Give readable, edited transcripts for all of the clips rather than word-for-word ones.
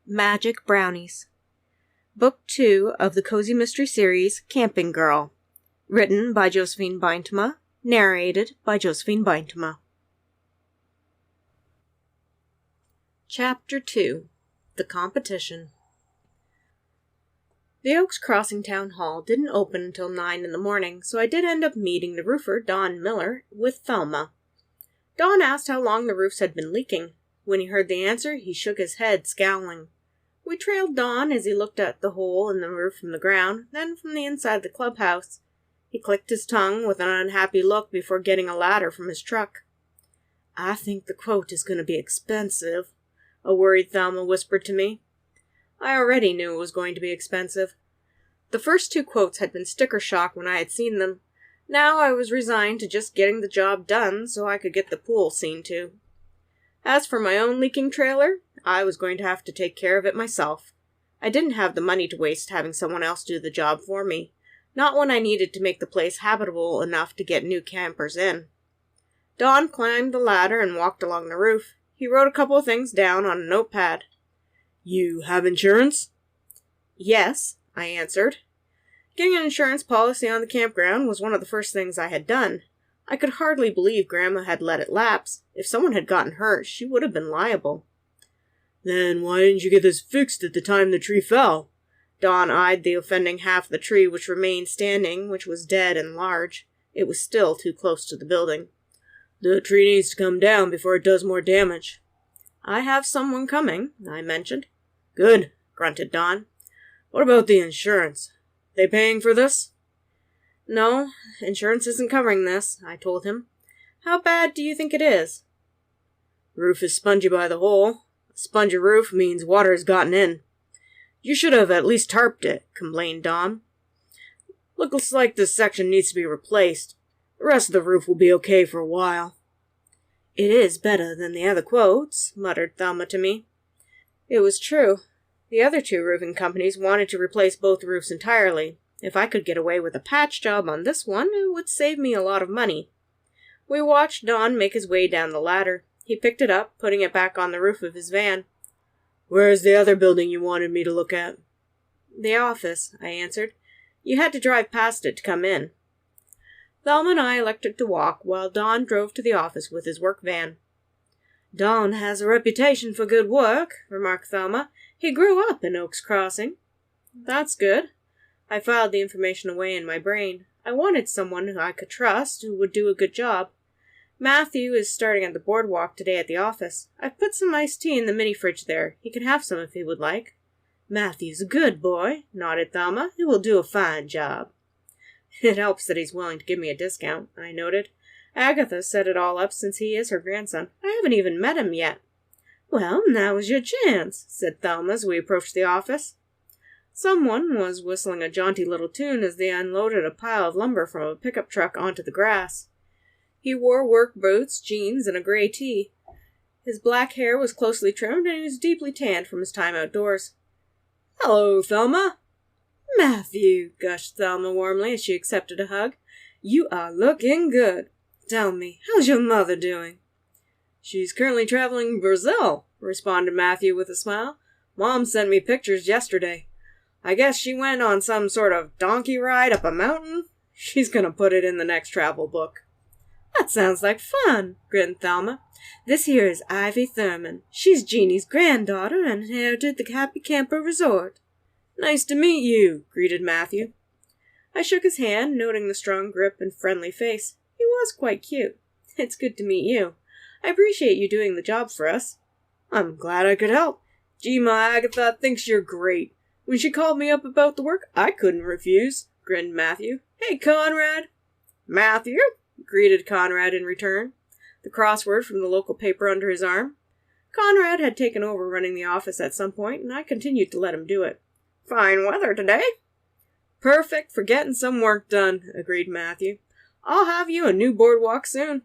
Magic Brownies. Book 2 of the Cozy Mystery Series, Camping Girl. Written by Josephine Bintema. Narrated by Josephine Bintema. Chapter 2. The Competition. The Oaks Crossing Town Hall didn't open until 9 in the morning, so I did end up meeting the roofer, Don Miller, with Thelma. Don asked how long the roofs had been leaking. When he heard the answer, he shook his head, scowling. We trailed Don as he looked at the hole in the roof from the ground, then from the inside of the clubhouse. He clicked his tongue with an unhappy look before getting a ladder from his truck. "I think the quote is going to be expensive," a worried Thelma whispered to me. I already knew it was going to be expensive. The first 2 quotes had been sticker shock when I had seen them. Now I was resigned to just getting the job done so I could get the pool seen to. As for my own leaking trailer, I was going to have to take care of it myself. I didn't have the money to waste having someone else do the job for me, not when I needed to make the place habitable enough to get new campers in. Don climbed the ladder and walked along the roof. He wrote a couple of things down on a notepad. "You have insurance?" "Yes," I answered. Getting an insurance policy on the campground was one of the first things I had done. I could hardly believe Grandma had let it lapse. If someone had gotten hurt, she would have been liable. "Then why didn't you get this fixed at the time the tree fell?" Don eyed the offending half of the tree which remained standing, which was dead and large. It was still too close to the building. "The tree needs to come down before it does more damage." "I have someone coming," I mentioned. "Good," grunted Don. "What about the insurance? They paying for this?" "No, insurance isn't covering this," I told him. "How bad do you think it is?" "Roof is spongy by the hole. A spongy roof means water has gotten in. You should have at least tarped it," complained Don. "Looks like this section needs to be replaced. The rest of the roof will be okay for a while." "It is better than the other quotes," muttered Thelma to me. It was true. The other 2 roofing companies wanted to replace both roofs entirely. If I could get away with a patch job on this one, it would save me a lot of money. We watched Don make his way down the ladder. He picked it up, putting it back on the roof of his van. "Where's the other building you wanted me to look at?" "The office," I answered. "You had to drive past it to come in." Thelma and I elected to walk, while Don drove to the office with his work van. "Don has a reputation for good work," remarked Thelma. "He grew up in Oaks Crossing." "That's good." I filed the information away in my brain. I wanted someone who I could trust, who would do a good job. Matthew is starting at the boardwalk today at the office. I've put some iced tea in the mini-fridge there. He can have some if he would like. "Matthew's a good boy," nodded Thelma. "He will do a fine job." "It helps that he's willing to give me a discount," I noted. "Agatha set it all up since he is her grandson. I haven't even met him yet." "Well, now is your chance," said Thelma as we approached the office. Someone was whistling a jaunty little tune as they unloaded a pile of lumber from a pickup truck onto the grass. He wore work boots, jeans, and a gray tee. His black hair was closely trimmed, and he was deeply tanned from his time outdoors. "Hello, Thelma." "Matthew," gushed Thelma warmly as she accepted a hug. "You are looking good. Tell me, how's your mother doing?" "She's currently traveling in Brazil," responded Matthew with a smile. "Mom sent me pictures yesterday. I guess she went on some sort of donkey ride up a mountain. She's gonna put it in the next travel book." "That sounds like fun," grinned Thelma. "This here is Ivy Thurman. She's Jeannie's granddaughter and inherited the Happy Camper Resort." "Nice to meet you," greeted Matthew. I shook his hand, noting the strong grip and friendly face. He was quite cute. "It's good to meet you. I appreciate you doing the job for us." "I'm glad I could help. Gee, my Agatha thinks you're great. When she called me up about the work, I couldn't refuse," grinned Matthew. "Hey, Conrad." "Matthew," greeted Conrad in return, the crossword from the local paper under his arm. Conrad had taken over running the office at some point, and I continued to let him do it. "Fine weather today." "Perfect for getting some work done," agreed Matthew. "I'll have you a new boardwalk soon."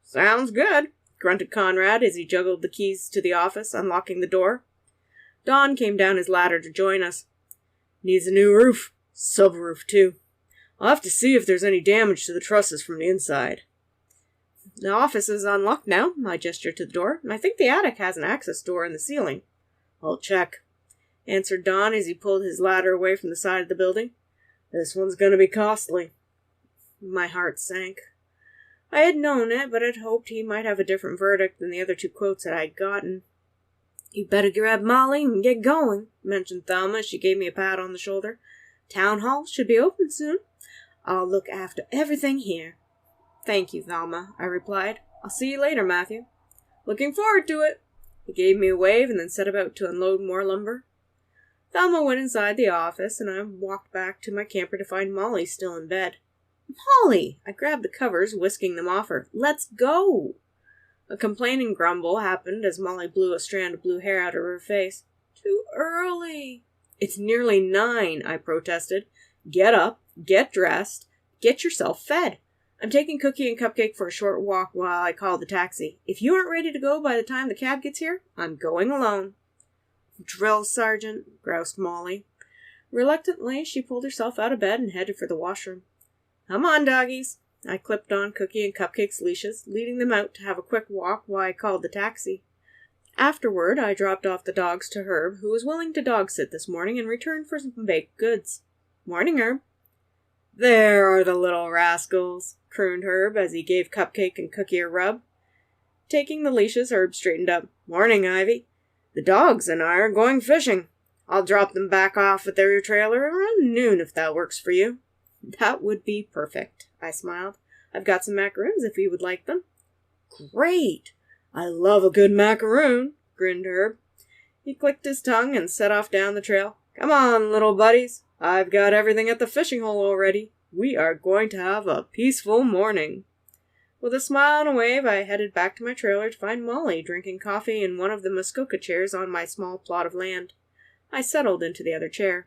"Sounds good," grunted Conrad as he juggled the keys to the office, unlocking the door. Don came down his ladder to join us. "Needs a new roof. Silver roof, too. I'll have to see if there's any damage to the trusses from the inside." "The office is unlocked now," I gestured to the door. "I think the attic has an access door in the ceiling." I'll check, answered Don as he pulled his ladder away from the side of the building. This one's going to be costly. My heart sank. I had known it, but had hoped he might have a different verdict than the other 2 quotes that I'd gotten. You better grab Molly and get going, mentioned Thelma as she gave me a pat on the shoulder. Town hall should be open soon. I'll look after everything here. Thank you, Thelma, I replied. I'll see you later, Matthew. Looking forward to it. He gave me a wave and then set about to unload more lumber. Thelma went inside the office, and I walked back to my camper to find Molly still in bed. Molly! I grabbed the covers, whisking them off her. Let's go! A complaining grumble happened as Molly blew a strand of blue hair out of her face. Too early. It's nearly 9, I protested. Get up, get dressed, get yourself fed. I'm taking Cookie and Cupcake for a short walk while I call the taxi. If you aren't ready to go by the time the cab gets here, I'm going alone. Drill sergeant, groused Molly. Reluctantly, she pulled herself out of bed and headed for the washroom. Come on, doggies. I clipped on Cookie and Cupcake's leashes, leading them out to have a quick walk while I called the taxi. Afterward, I dropped off the dogs to Herb, who was willing to dog-sit this morning, and returned for some baked goods. Morning, Herb. There are the little rascals, crooned Herb as he gave Cupcake and Cookie a rub. Taking the leashes, Herb straightened up. Morning, Ivy. The dogs and I are going fishing. I'll drop them back off at their trailer around noon if that works for you. That would be perfect, I smiled. I've got some macaroons if you would like them. Great! I love a good macaroon, grinned Herb. He clicked his tongue and set off down the trail. Come on, little buddies. I've got everything at the fishing hole already. We are going to have a peaceful morning. With a smile and a wave, I headed back to my trailer to find Molly drinking coffee in one of the Muskoka chairs on my small plot of land. I settled into the other chair.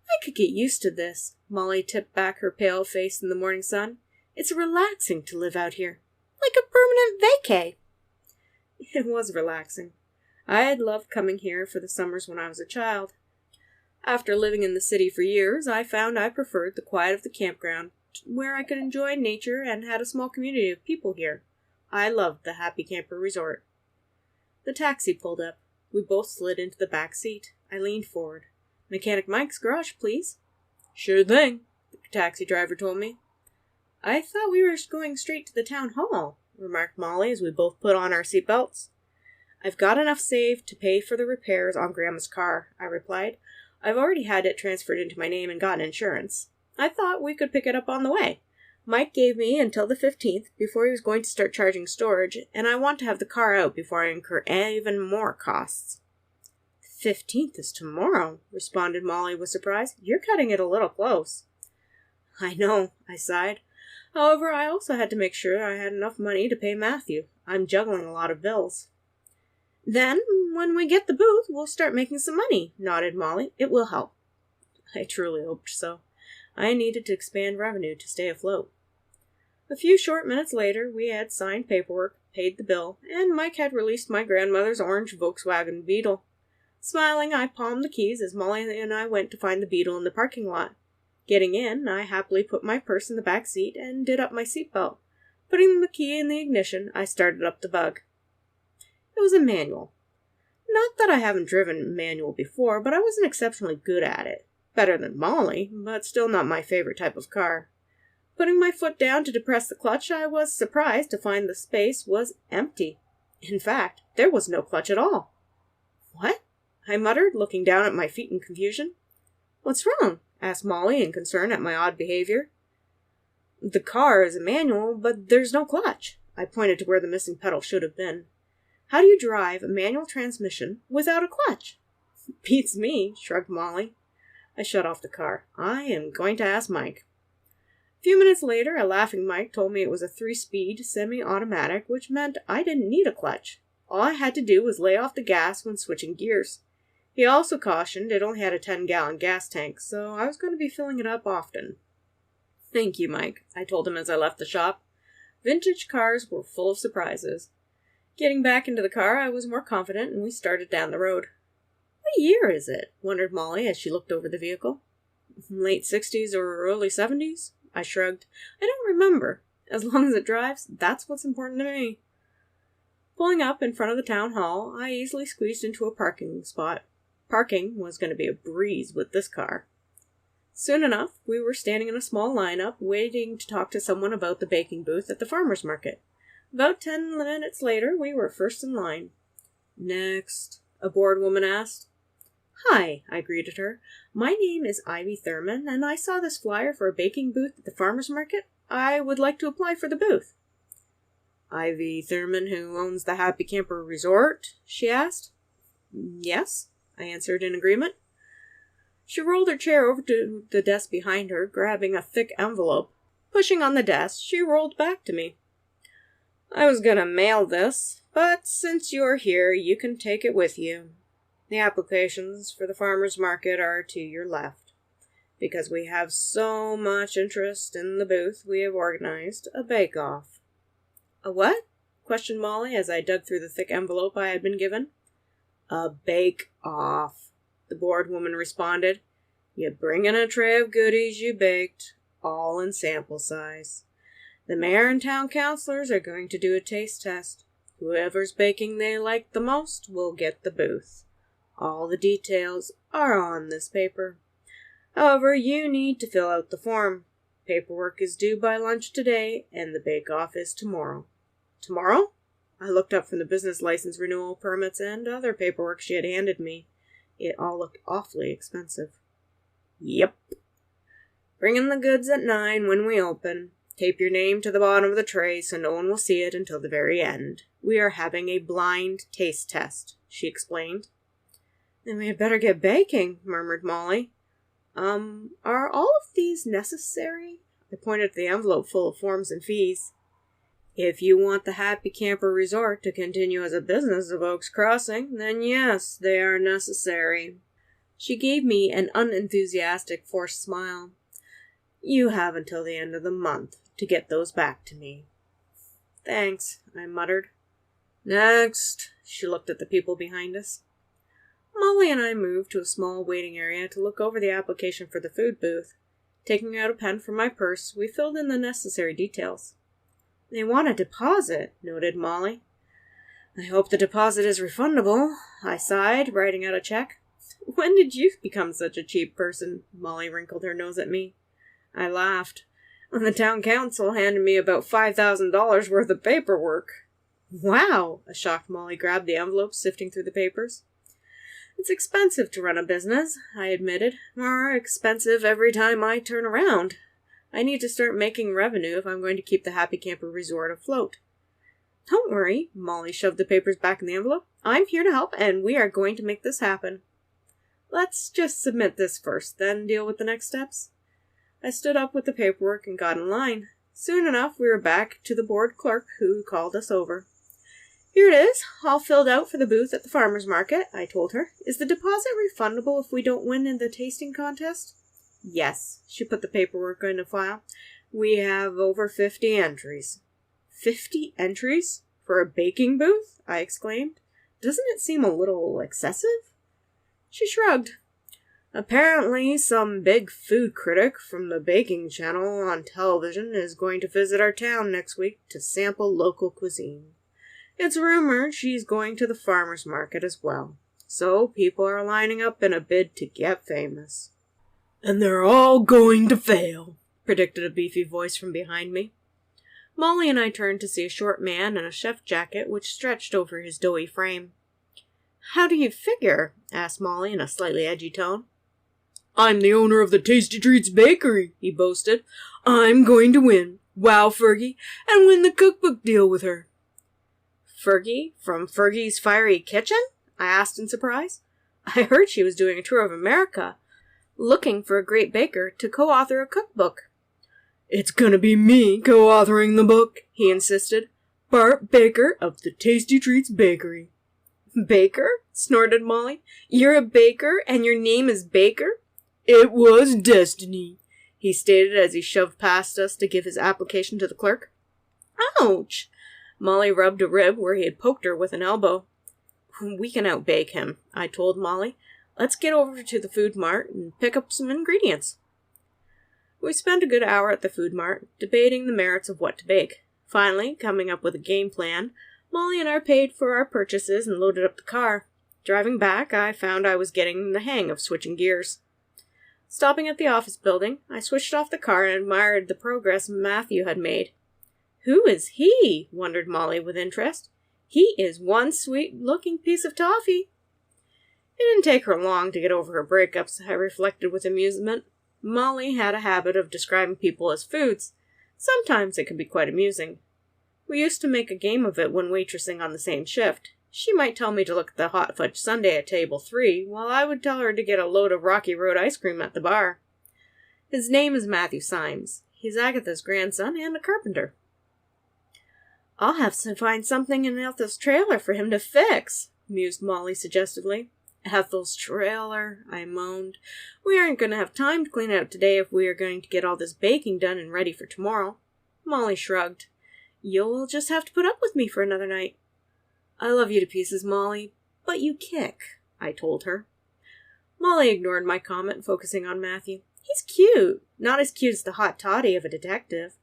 I could get used to this. Molly tipped back her pale face in the morning sun. It's relaxing to live out here. Like a permanent vacay. It was relaxing. I had loved coming here for the summers when I was a child. After living in the city for years, I found I preferred the quiet of the campground, where I could enjoy nature and had a small community of people here. I loved the Happy Camper Resort. The taxi pulled up. We both slid into the back seat. I leaned forward. Mechanic Mike's garage, please. Sure thing, the taxi driver told me. I thought we were going straight to the town hall, remarked Molly as we both put on our seatbelts. I've got enough saved to pay for the repairs on Grandma's car, I replied. I've already had it transferred into my name and gotten insurance. I thought we could pick it up on the way. Mike gave me until the 15th before he was going to start charging storage, and I want to have the car out before I incur even more costs. The 15th is tomorrow, responded Molly with surprise. You're cutting it a little close. I know, I sighed. However, I also had to make sure I had enough money to pay Matthew. I'm juggling a lot of bills. Then, when we get the booth, we'll start making some money, nodded Molly. It will help. I truly hoped so. I needed to expand revenue to stay afloat. A few short minutes later, we had signed paperwork, paid the bill, and Mike had released my grandmother's orange Volkswagen Beetle. Smiling, I palmed the keys as Molly and I went to find the Beetle in the parking lot. Getting in, I happily put my purse in the back seat and did up my seatbelt. Putting the key in the ignition, I started up the bug. It was a manual. Not that I haven't driven manual before, but I wasn't exceptionally good at it. Better than Molly, but still not my favorite type of car. Putting my foot down to depress the clutch, I was surprised to find the space was empty. In fact, there was no clutch at all. What? I muttered, looking down at my feet in confusion. What's wrong? Asked Molly in concern at my odd behavior. The car is a manual, but there's no clutch. I pointed to where the missing pedal should have been. How do you drive a manual transmission without a clutch? Beats me, shrugged Molly. I shut off the car. I am going to ask Mike. A few minutes later, a laughing Mike told me it was a 3-speed semi-automatic, which meant I didn't need a clutch. All I had to do was lay off the gas when switching gears. He also cautioned it only had a 10-gallon gas tank, so I was going to be filling it up often. Thank you, Mike, I told him as I left the shop. Vintage cars were full of surprises. Getting back into the car, I was more confident, and we started down the road. What year is it? Wondered Molly as she looked over the vehicle. Late 60s or early 70s? I shrugged. I don't remember. As long as it drives, that's what's important to me. Pulling up in front of the town hall, I easily squeezed into a parking spot. Parking was going to be a breeze with this car. Soon enough, we were standing in a small lineup, waiting to talk to someone about the baking booth at the farmer's market. About 10 minutes later, we were first in line. "Next," a bored woman asked. "Hi," I greeted her. "My name is Ivy Thurman, and I saw this flyer for a baking booth at the farmer's market. I would like to apply for the booth." "Ivy Thurman, who owns the Happy Camper Resort?" she asked. "Yes," I answered in agreement. She rolled her chair over to the desk behind her, grabbing a thick envelope. Pushing on the desk, she rolled back to me. "I was gonna mail this, but since you're here, you can take it with you. The applications for the farmer's market are to your left. Because we have so much interest in the booth, we have organized a bake-off." "A what?" questioned Molly as I dug through the thick envelope I had been given. "A bake-off," the bored woman responded. "You bring in a tray of goodies you baked, all in sample size. The mayor and town councilors are going to do a taste test. Whoever's baking they like the most will get the booth. All the details are on this paper. However, you need to fill out the form. Paperwork is due by lunch today, and the bake-off is tomorrow." "Tomorrow?" I looked up from the business license renewal permits and other paperwork she had handed me. It all looked awfully expensive. "Yep. Bring in the goods at 9 when we open. Tape your name to the bottom of the tray so no one will see it until the very end. We are having a blind taste test," she explained. "Then we had better get baking," murmured Molly. Are all of these necessary?" I pointed to the envelope full of forms and fees. "If you want the Happy Camper Resort to continue as a business of Oaks Crossing, then yes, they are necessary." She gave me an unenthusiastic, forced smile. "You have until the end of the month to get those back to me." "Thanks," I muttered. "Next." She looked at the people behind us. Molly and I moved to a small waiting area to look over the application for the food booth. Taking out a pen from my purse, we filled in the necessary details. "They want a deposit," noted Molly. "I hope the deposit is refundable," I sighed, writing out a check. "When did you become such a cheap person?" Molly wrinkled her nose at me. I laughed. "When the town council handed me about $5,000 worth of paperwork." "Wow!" A shocked Molly grabbed the envelope, sifting through the papers. "It's expensive to run a business," I admitted. "More expensive every time I turn around. I need to start making revenue if I'm going to keep the Happy Camper Resort afloat." "Don't worry," Molly shoved the papers back in the envelope. "I'm here to help, and we are going to make this happen. Let's just submit this first, then deal with the next steps." I stood up with the paperwork and got in line. Soon enough, we were back to the bored clerk who called us over. "Here it is, all filled out for the booth at the farmer's market," I told her. "Is the deposit refundable if we don't win in the tasting contest?" "Yes." She put the paperwork in a file. "We have over 50 entries." 50 entries? For a baking booth? I exclaimed. "Doesn't it seem a little excessive?" She shrugged. "Apparently, some big food critic from the baking channel on television is going to visit our town next week to sample local cuisine. It's rumored she's going to the farmer's market as well. So people are lining up in a bid to get famous." "And they're all going to fail," predicted a beefy voice from behind me. Molly and I turned to see a short man in a chef jacket which stretched over his doughy frame. "How do you figure?" asked Molly in a slightly edgy tone. "I'm the owner of the Tasty Treats Bakery," he boasted. "I'm going to win. Wow Fergie, and win the cookbook deal with her." "Fergie? From Fergie's Fiery Kitchen?" I asked in surprise. I heard she was doing a tour of America, looking for a great baker to co-author a cookbook. "It's gonna be me co-authoring the book," he insisted. "Bart Baker of the Tasty Treats Bakery." "Baker?" snorted Molly. "You're a baker, and your name is Baker?" "It was destiny," he stated as he shoved past us to give his application to the clerk. "Ouch!" Molly rubbed a rib where he had poked her with an elbow. "We can outbake him," I told Molly. "Let's get over to the food mart and pick up some ingredients." We spent a good hour at the food mart, debating the merits of what to bake. Finally, coming up with a game plan, Molly and I paid for our purchases and loaded up the car. Driving back, I found I was getting the hang of switching gears. Stopping at the office building, I switched off the car and admired the progress Matthew had made. "Who is he?" wondered Molly with interest. "He is one sweet-looking piece of toffee." It didn't take her long to get over her breakups, I reflected with amusement. Molly had a habit of describing people as foods. Sometimes it could be quite amusing. We used to make a game of it when waitressing on the same shift. She might tell me to look at the hot fudge sundae at table 3, while I would tell her to get a load of Rocky Road ice cream at the bar. His name is Matthew Symes. He's Agatha's grandson and a carpenter. "I'll have to find something in Ethel's trailer for him to fix," mused Molly suggestively. "Ethel's trailer," I moaned. "We aren't going to have time to clean it out today if we are going to get all this baking done and ready for tomorrow." Molly shrugged. "You'll just have to put up with me for another night." "I love you to pieces, Molly, but you kick," I told her. Molly ignored my comment, focusing on Matthew. "He's cute. Not as cute as the hot toddy of a detective."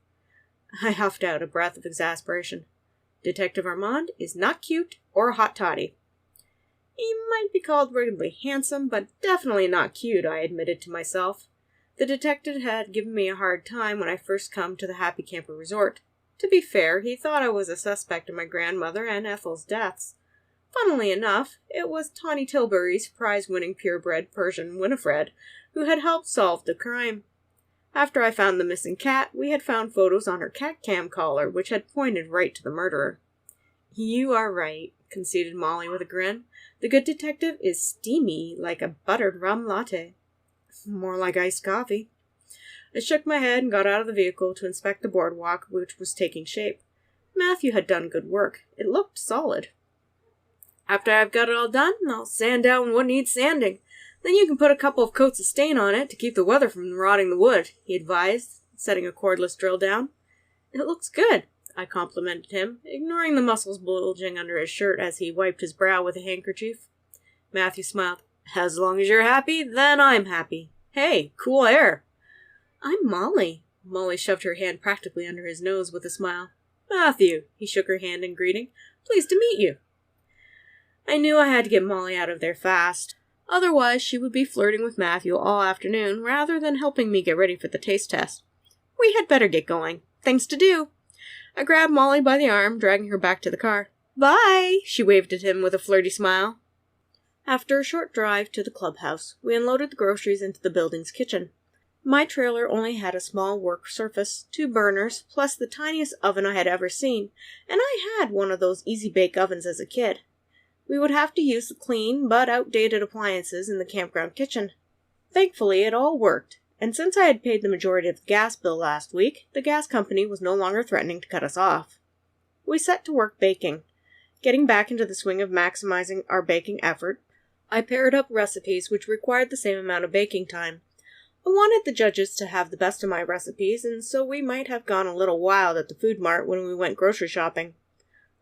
I huffed out a breath of exasperation. Detective Armand is not cute or a hot toddy. "He might be called ruggedly handsome, but definitely not cute," I admitted to myself. The detective had given me a hard time when I first come to the Happy Camper Resort. To be fair, he thought I was a suspect in my grandmother and Ethel's deaths. Funnily enough, it was Tawny Tilbury's prize-winning purebred Persian Winifred who had helped solve the crime. After I found the missing cat, we had found photos on her cat cam collar, which had pointed right to the murderer. "You are right," conceded Molly with a grin. "The good detective is steamy, like a buttered rum latte." "More like iced coffee." I shook my head and got out of the vehicle to inspect the boardwalk, which was taking shape. Matthew had done good work. It looked solid. "After I've got it all done, I'll sand down what needs sanding. Then you can put a couple of coats of stain on it to keep the weather from rotting the wood," he advised, setting a cordless drill down. "It looks good," I complimented him, ignoring the muscles bulging under his shirt as he wiped his brow with a handkerchief. Matthew smiled. "As long as you're happy, then I'm happy. Hey, cool air." "I'm Molly." Molly shoved her hand practically under his nose with a smile. "Matthew," he shook her hand in greeting. "Pleased to meet you." I knew I had to get Molly out of there fast. Otherwise, she would be flirting with Matthew all afternoon rather than helping me get ready for the taste test. We had better get going. Things to do. I grabbed Molly by the arm, dragging her back to the car. "Bye!" she waved at him with a flirty smile. After a short drive to the clubhouse, we unloaded the groceries into the building's kitchen. My trailer only had a small work surface, 2 burners, plus the tiniest oven I had ever seen, and I had one of those easy-bake ovens as a kid. We would have to use the clean but outdated appliances in the campground kitchen. Thankfully, it all worked, and since I had paid the majority of the gas bill last week, the gas company was no longer threatening to cut us off. We set to work baking. Getting back into the swing of maximizing our baking effort, I paired up recipes which required the same amount of baking time. I wanted the judges to have the best of my recipes, and so we might have gone a little wild at the food mart when we went grocery shopping.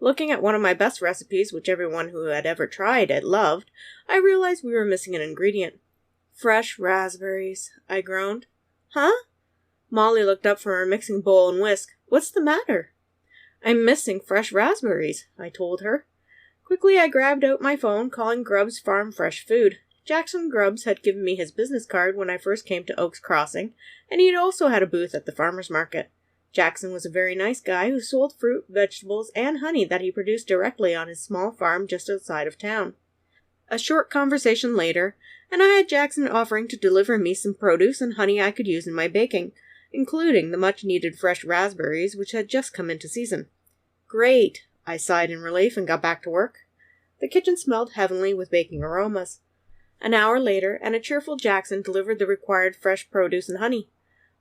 Looking at one of my best recipes, which everyone who had ever tried it loved, I realized we were missing an ingredient. "Fresh raspberries," I groaned. "Huh?" Molly looked up from her mixing bowl and whisk. "What's the matter?" "I'm missing fresh raspberries," I told her. Quickly, I grabbed out my phone, calling Grubbs Farm Fresh Food. Jackson Grubbs had given me his business card when I first came to Oaks Crossing, and he'd also had a booth at the farmer's market. Jackson was a very nice guy who sold fruit, vegetables, and honey that he produced directly on his small farm just outside of town. A short conversation later, and I had Jackson offering to deliver me some produce and honey I could use in my baking, including the much-needed fresh raspberries which had just come into season. "Great!" I sighed in relief and got back to work. The kitchen smelled heavenly with baking aromas. An hour later, and a cheerful Jackson delivered the required fresh produce and honey.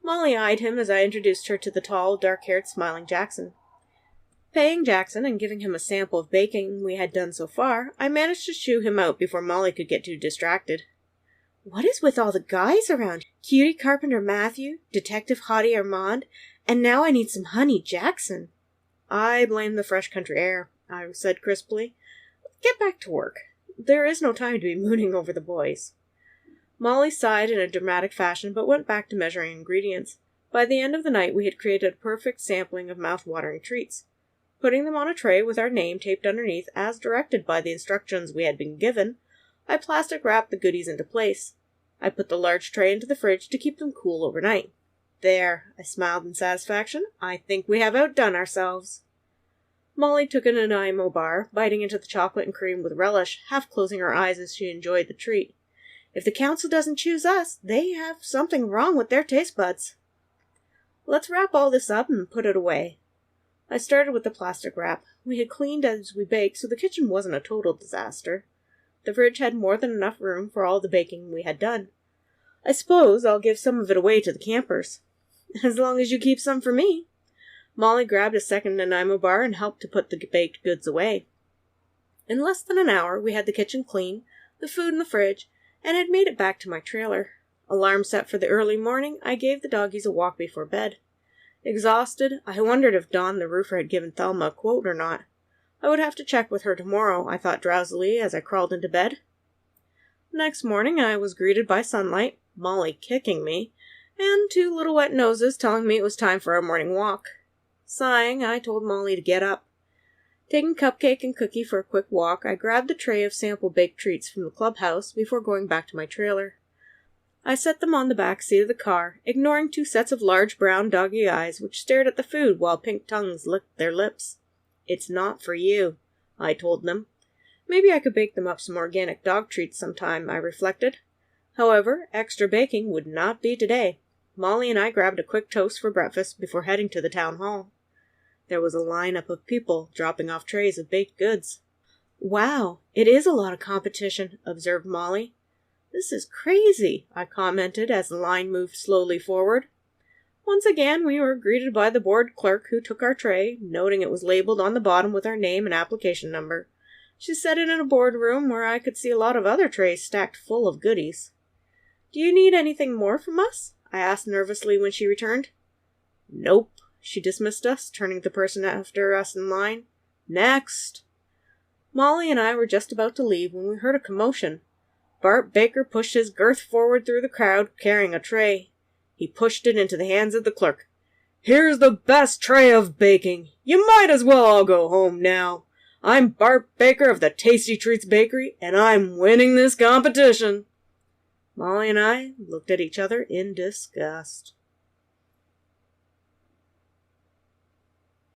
Molly eyed him as I introduced her to the tall, dark-haired, smiling Jackson. Paying Jackson and giving him a sample of baking we had done so far, I managed to shoo him out before Molly could get too distracted. "What is with all the guys around? Cutie Carpenter Matthew, Detective Hottie Armand, and now I need some honey Jackson." "I blame the fresh country air," I said crisply. "Get back to work. There is no time to be mooning over the boys." Molly sighed in a dramatic fashion, but went back to measuring ingredients. By the end of the night, we had created a perfect sampling of mouth-watering treats. Putting them on a tray with our name taped underneath as directed by the instructions we had been given, I plastic wrapped the goodies into place. I put the large tray into the fridge to keep them cool overnight. There, I smiled in satisfaction. I think we have outdone ourselves. Molly took an Nanaimo bar, biting into the chocolate and cream with relish, half closing her eyes as she enjoyed the treat. If the council doesn't choose us, they have something wrong with their taste buds. Let's wrap all this up and put it away. I started with the plastic wrap. We had cleaned as we baked, so the kitchen wasn't a total disaster. The fridge had more than enough room for all the baking we had done. I suppose I'll give some of it away to the campers. As long as you keep some for me. Molly grabbed a second Nanaimo bar and helped to put the baked goods away. In less than an hour, we had the kitchen clean, the food in the fridge, and had made it back to my trailer. Alarm set for the early morning, I gave the doggies a walk before bed. Exhausted, I wondered if Dawn the roofer had given Thelma a quote or not. I would have to check with her tomorrow, I thought drowsily as I crawled into bed. Next morning I was greeted by sunlight, Molly kicking me, and 2 little wet noses telling me it was time for our morning walk. Sighing, I told Molly to get up. Taking Cupcake and Cookie for a quick walk, I grabbed a tray of sample baked treats from the clubhouse before going back to my trailer. I set them on the back seat of the car, ignoring 2 sets of large brown doggy eyes which stared at the food while pink tongues licked their lips. It's not for you, I told them. Maybe I could bake them up some organic dog treats sometime, I reflected. However, extra baking would not be today. Molly and I grabbed a quick toast for breakfast before heading to the town hall. There was a lineup of people dropping off trays of baked goods. Wow, it is a lot of competition, observed Molly. This is crazy, I commented as the line moved slowly forward. Once again, we were greeted by the board clerk who took our tray, noting it was labeled on the bottom with our name and application number. She set it in a boardroom where I could see a lot of other trays stacked full of goodies. Do you need anything more from us? I asked nervously when she returned. Nope, she dismissed us, turning to the person after us in line. Next! Molly and I were just about to leave when we heard a commotion. Bart Baker pushed his girth forward through the crowd, carrying a tray. He pushed it into the hands of the clerk. Here's the best tray of baking. You might as well all go home now. I'm Bart Baker of the Tasty Treats Bakery, and I'm winning this competition. Molly and I looked at each other in disgust.